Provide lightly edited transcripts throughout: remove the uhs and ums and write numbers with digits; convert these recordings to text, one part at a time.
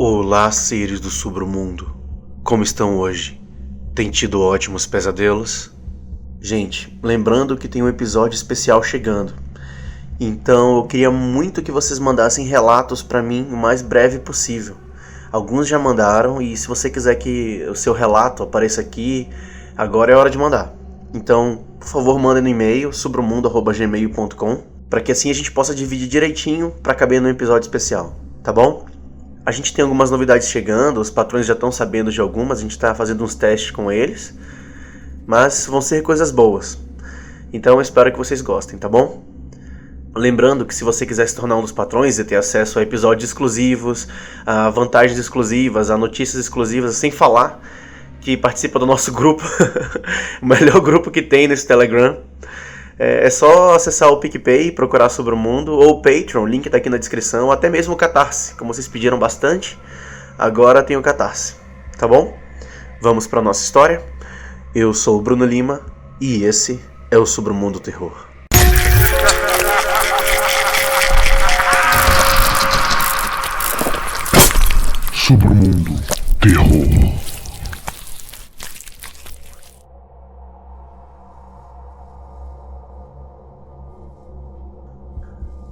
Olá, seres do submundo. Como estão hoje? Tem tido ótimos pesadelos? Gente, lembrando que tem um episódio especial chegando. Então eu queria muito que vocês mandassem relatos pra mim o mais breve possível. Alguns já mandaram e se você quiser que o seu relato apareça aqui, agora é hora de mandar. Então, por favor, mandem no e-mail submundo@gmail.com para que assim a gente possa dividir direitinho para caber no episódio especial, tá bom? A gente tem algumas novidades chegando, os patrões já estão sabendo de algumas, a gente está fazendo uns testes com eles, mas vão ser coisas boas. Então eu espero que vocês gostem, tá bom? Lembrando que se você quiser se tornar um dos patrões e ter acesso a episódios exclusivos, a vantagens exclusivas, a notícias exclusivas, sem falar que participa do nosso grupo, o melhor grupo que tem nesse Telegram, é só acessar o PicPay, procurar sobre o mundo, ou o Patreon, o link tá aqui na descrição, ou até mesmo o Catarse, como vocês pediram bastante, agora tem o Catarse, tá bom? Vamos para nossa história. Eu sou o Bruno Lima e esse é o Sobre o Mundo Terror. Sobre o Mundo Terror.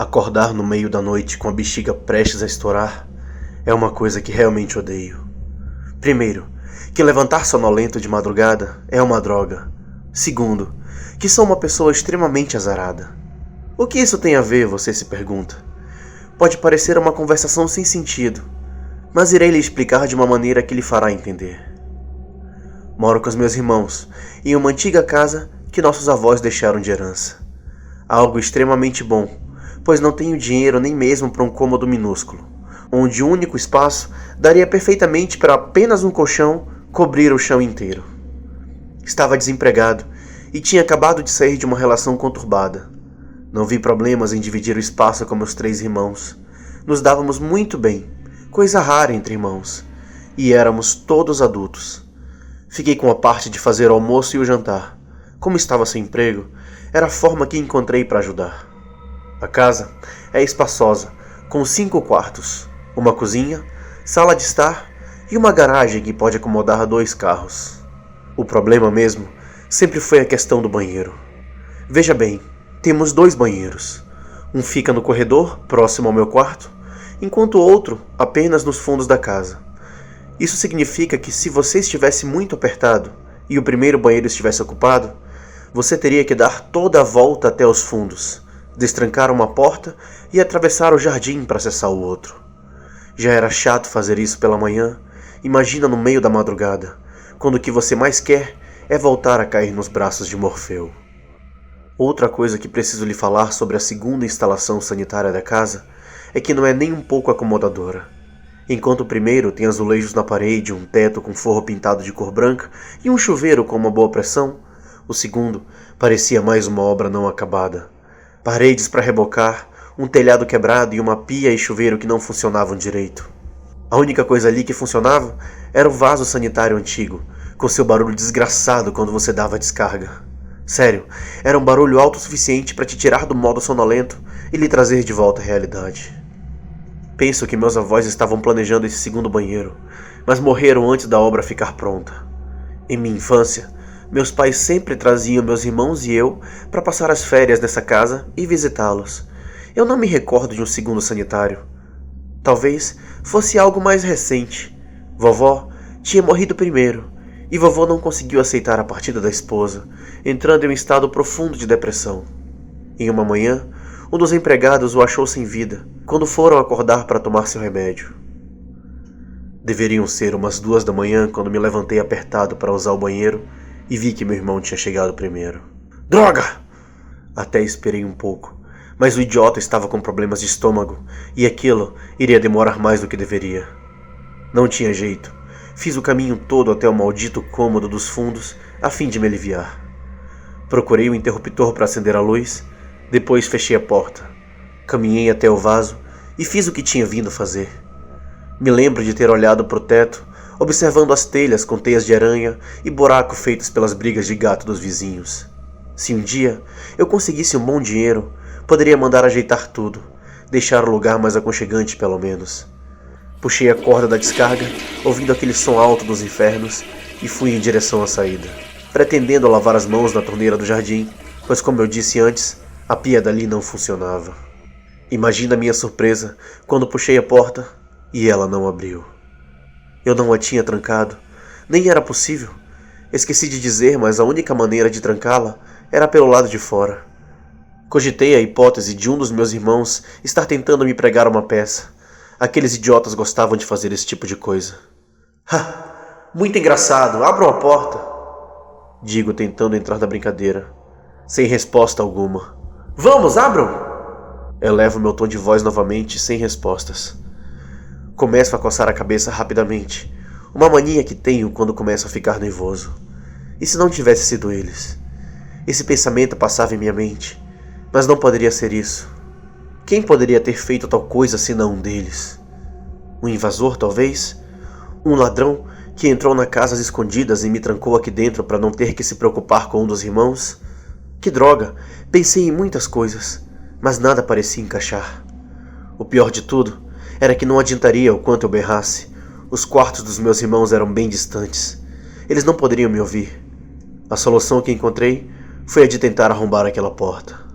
Acordar no meio da noite com a bexiga prestes a estourar é uma coisa que realmente odeio. Primeiro, que levantar sonolento de madrugada é uma droga. Segundo, que sou uma pessoa extremamente azarada. O que isso tem a ver, você se pergunta? Pode parecer uma conversação sem sentido, mas irei lhe explicar de uma maneira que lhe fará entender. Moro com os meus irmãos em uma antiga casa que nossos avós deixaram de herança. Algo extremamente bom, pois não tenho dinheiro nem mesmo para um cômodo minúsculo, onde o único espaço daria perfeitamente para apenas um colchão cobrir o chão inteiro. Estava desempregado e tinha acabado de sair de uma relação conturbada. Não vi problemas em dividir o espaço com meus 3 irmãos. Nos dávamos muito bem, coisa rara entre irmãos, e éramos todos adultos. Fiquei com a parte de fazer o almoço e o jantar. Como estava sem emprego, era a forma que encontrei para ajudar. A casa é espaçosa, com 5 quartos, uma cozinha, sala de estar e uma garagem que pode acomodar 2 carros. O problema mesmo sempre foi a questão do banheiro. Veja bem, temos 2 banheiros. Um fica no corredor, próximo ao meu quarto, enquanto o outro apenas nos fundos da casa. Isso significa que se você estivesse muito apertado e o primeiro banheiro estivesse ocupado, você teria que dar toda a volta até os fundos, destrancar uma porta e atravessar o jardim para acessar o outro. Já era chato fazer isso pela manhã, imagina no meio da madrugada, quando o que você mais quer é voltar a cair nos braços de Morfeu. Outra coisa que preciso lhe falar sobre a segunda instalação sanitária da casa é que não é nem um pouco acomodadora. Enquanto o primeiro tem azulejos na parede, um teto com forro pintado de cor branca e um chuveiro com uma boa pressão, o segundo parecia mais uma obra não acabada. Paredes para rebocar, um telhado quebrado e uma pia e chuveiro que não funcionavam direito. A única coisa ali que funcionava era o vaso sanitário antigo, com seu barulho desgraçado quando você dava a descarga. Sério, era um barulho alto o suficiente para te tirar do modo sonolento e lhe trazer de volta à realidade. Penso que meus avós estavam planejando esse segundo banheiro, mas morreram antes da obra ficar pronta. Em minha infância, meus pais sempre traziam meus irmãos e eu para passar as férias nessa casa e visitá-los. Eu não me recordo de um segundo sanitário. Talvez fosse algo mais recente. Vovó tinha morrido primeiro, e vovô não conseguiu aceitar a partida da esposa, entrando em um estado profundo de depressão. Em uma manhã, um dos empregados o achou sem vida, quando foram acordar para tomar seu remédio. Deveriam ser umas 2 da manhã quando me levantei apertado para usar o banheiro e vi que meu irmão tinha chegado primeiro. Droga! Até esperei um pouco, mas o idiota estava com problemas de estômago e aquilo iria demorar mais do que deveria. Não tinha jeito. Fiz o caminho todo até o maldito cômodo dos fundos a fim de me aliviar. Procurei o interruptor para acender a luz, depois fechei a porta. Caminhei até o vaso e fiz o que tinha vindo fazer. Me lembro de ter olhado para o teto, observando as telhas com teias de aranha e buraco feitos pelas brigas de gato dos vizinhos. Se um dia eu conseguisse um bom dinheiro, poderia mandar ajeitar tudo, deixar o lugar mais aconchegante pelo menos. Puxei a corda da descarga, ouvindo aquele som alto dos infernos, e fui em direção à saída, pretendendo lavar as mãos na torneira do jardim, pois, como eu disse antes, a pia dali não funcionava. Imagina a minha surpresa quando puxei a porta e ela não abriu. Eu não a tinha trancado, nem era possível. Esqueci de dizer, mas a única maneira de trancá-la era pelo lado de fora. Cogitei a hipótese de um dos meus irmãos estar tentando me pregar uma peça. Aqueles idiotas gostavam de fazer esse tipo de coisa. Muito engraçado, abram a porta, digo tentando entrar na brincadeira, sem resposta alguma. Vamos, abram! Elevo meu tom de voz novamente, sem respostas. Começo a coçar a cabeça rapidamente, uma mania que tenho quando começo a ficar nervoso. E se não tivesse sido eles? Esse pensamento passava em minha mente, mas não poderia ser isso. Quem poderia ter feito tal coisa senão um deles? Um invasor, talvez? Um ladrão que entrou na casa às escondidas e me trancou aqui dentro para não ter que se preocupar com um dos irmãos? Que droga! Pensei em muitas coisas, mas nada parecia encaixar. O pior de tudo era que não adiantaria o quanto eu berrasse. Os quartos dos meus irmãos eram bem distantes. Eles não poderiam me ouvir. A solução que encontrei foi a de tentar arrombar aquela porta.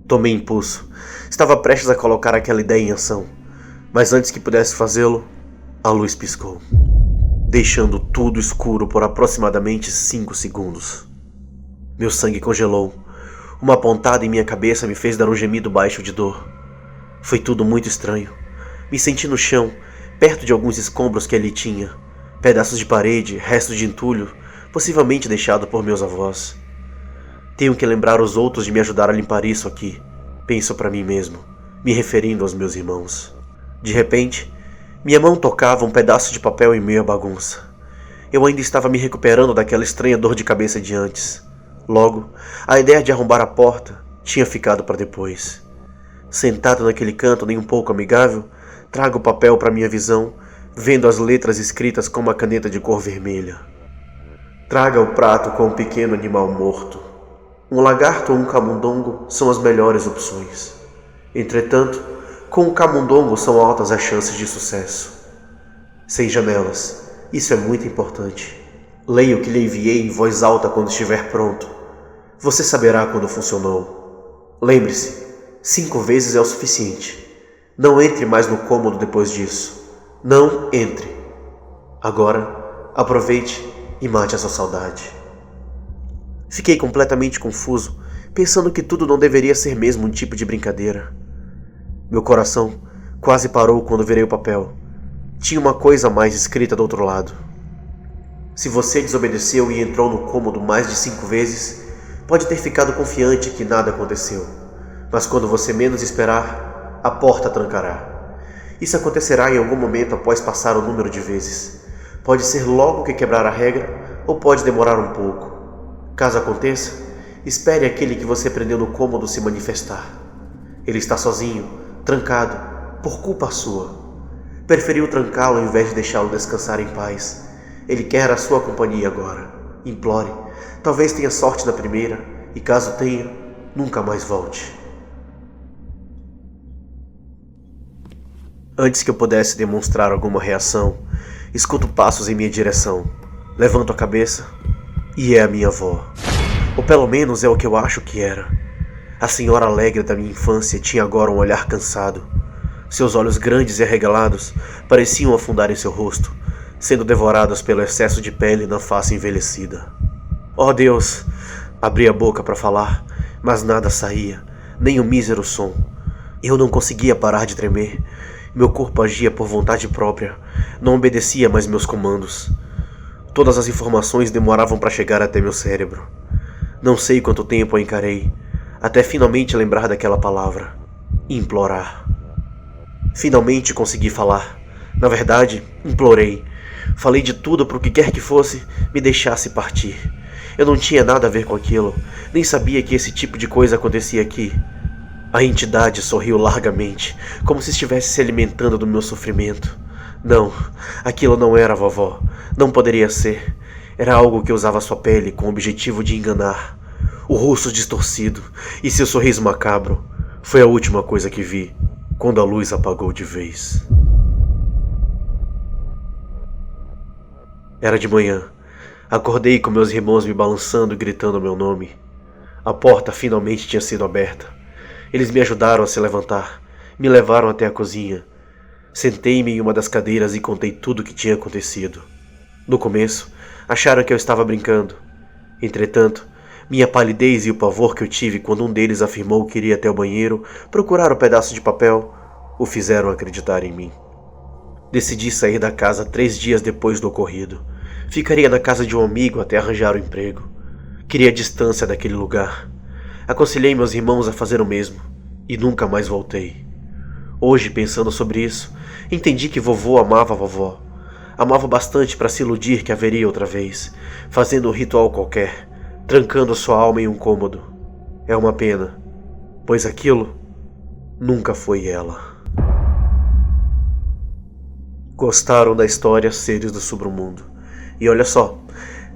Tomei impulso. Estava prestes a colocar aquela ideia em ação, mas antes que pudesse fazê-lo, a luz piscou, deixando tudo escuro por aproximadamente 5 segundos. Meu sangue congelou. Uma pontada em minha cabeça me fez dar um gemido baixo de dor. Foi tudo muito estranho. Me senti no chão, perto de alguns escombros que ali tinha. Pedaços de parede, restos de entulho, possivelmente deixado por meus avós. Tenho que lembrar os outros de me ajudar a limpar isso aqui, penso para mim mesmo, me referindo aos meus irmãos. De repente, minha mão tocava um pedaço de papel em meio à bagunça. Eu ainda estava me recuperando daquela estranha dor de cabeça de antes. Logo, a ideia de arrombar a porta tinha ficado para depois. Sentado naquele canto nem um pouco amigável, trago o papel para minha visão, vendo as letras escritas com uma caneta de cor vermelha. Traga o prato com um pequeno animal morto. Um lagarto ou um camundongo são as melhores opções. Entretanto, com um camundongo são altas as chances de sucesso. Sem janelas, isso é muito importante. Leia o que lhe enviei em voz alta quando estiver pronto. Você saberá quando funcionou. Lembre-se, 5 vezes é o suficiente. Não entre mais no cômodo depois disso. Não entre. Agora, aproveite e mate a sua saudade. Fiquei completamente confuso, pensando que tudo não deveria ser mesmo um tipo de brincadeira. Meu coração quase parou quando virei o papel. Tinha uma coisa a mais escrita do outro lado. Se você desobedeceu e entrou no cômodo mais de 5 vezes, pode ter ficado confiante que nada aconteceu. Mas quando você menos esperar, a porta trancará. Isso acontecerá em algum momento após passar o número de vezes. Pode ser logo que quebrar a regra, ou pode demorar um pouco. Caso aconteça, espere aquele que você prendeu no cômodo se manifestar. Ele está sozinho, trancado, por culpa sua. Preferiu trancá-lo ao invés de deixá-lo descansar em paz. Ele quer a sua companhia agora. Implore. Talvez tenha sorte na primeira, e caso tenha, nunca mais volte. Antes que eu pudesse demonstrar alguma reação, escuto passos em minha direção. Levanto a cabeça e é a minha avó. Ou pelo menos é o que eu acho que era. A senhora alegre da minha infância tinha agora um olhar cansado. Seus olhos grandes e arregalados pareciam afundar em seu rosto, sendo devorados pelo excesso de pele na face envelhecida. Oh Deus! Abri a boca para falar, mas nada saía, nem um mísero som. Eu não conseguia parar de tremer. Meu corpo agia por vontade própria, não obedecia mais meus comandos. Todas as informações demoravam para chegar até meu cérebro. Não sei quanto tempo a encarei, até finalmente lembrar daquela palavra: implorar. Finalmente consegui falar. Na verdade, implorei. Falei de tudo para o que quer que fosse me deixasse partir. Eu não tinha nada a ver com aquilo, nem sabia que esse tipo de coisa acontecia aqui. A entidade sorriu largamente, como se estivesse se alimentando do meu sofrimento. Não, aquilo não era a vovó. Não poderia ser. Era algo que usava sua pele com o objetivo de enganar. O rosto distorcido e seu sorriso macabro foi a última coisa que vi quando a luz apagou de vez. Era de manhã. Acordei com meus irmãos me balançando e gritando meu nome. A porta finalmente tinha sido aberta. Eles me ajudaram a se levantar. Me levaram até a cozinha. Sentei-me em uma das cadeiras e contei tudo o que tinha acontecido. No começo, acharam que eu estava brincando. Entretanto, minha palidez e o pavor que eu tive quando um deles afirmou que iria até o banheiro procurar um pedaço de papel o fizeram acreditar em mim. Decidi sair da casa 3 dias depois do ocorrido. Ficaria na casa de um amigo até arranjar um emprego. Queria distância daquele lugar. Aconselhei meus irmãos a fazer o mesmo e nunca mais voltei. Hoje, pensando sobre isso, entendi que vovô amava a vovó. Amava bastante para se iludir que haveria outra vez, fazendo um ritual qualquer, trancando sua alma em um cômodo. É uma pena, pois aquilo nunca foi ela. Gostaram da história Seres do Submundo? E olha só,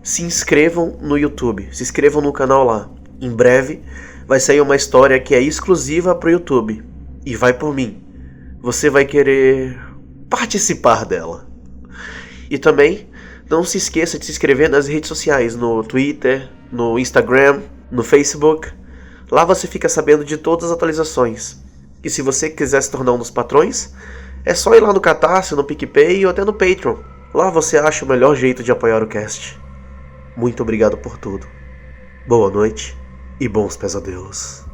se inscrevam no YouTube, se inscrevam no canal lá. Em breve vai sair uma história que é exclusiva para o YouTube e vai por mim. Você vai querer participar dela. E também não se esqueça de se inscrever nas redes sociais, no Twitter, no Instagram, no Facebook. Lá você fica sabendo de todas as atualizações. E se você quiser se tornar um dos patrões, é só ir lá no Catarse, no PicPay ou até no Patreon. Lá você acha o melhor jeito de apoiar o cast. Muito obrigado por tudo. Boa noite e bons pesadelos.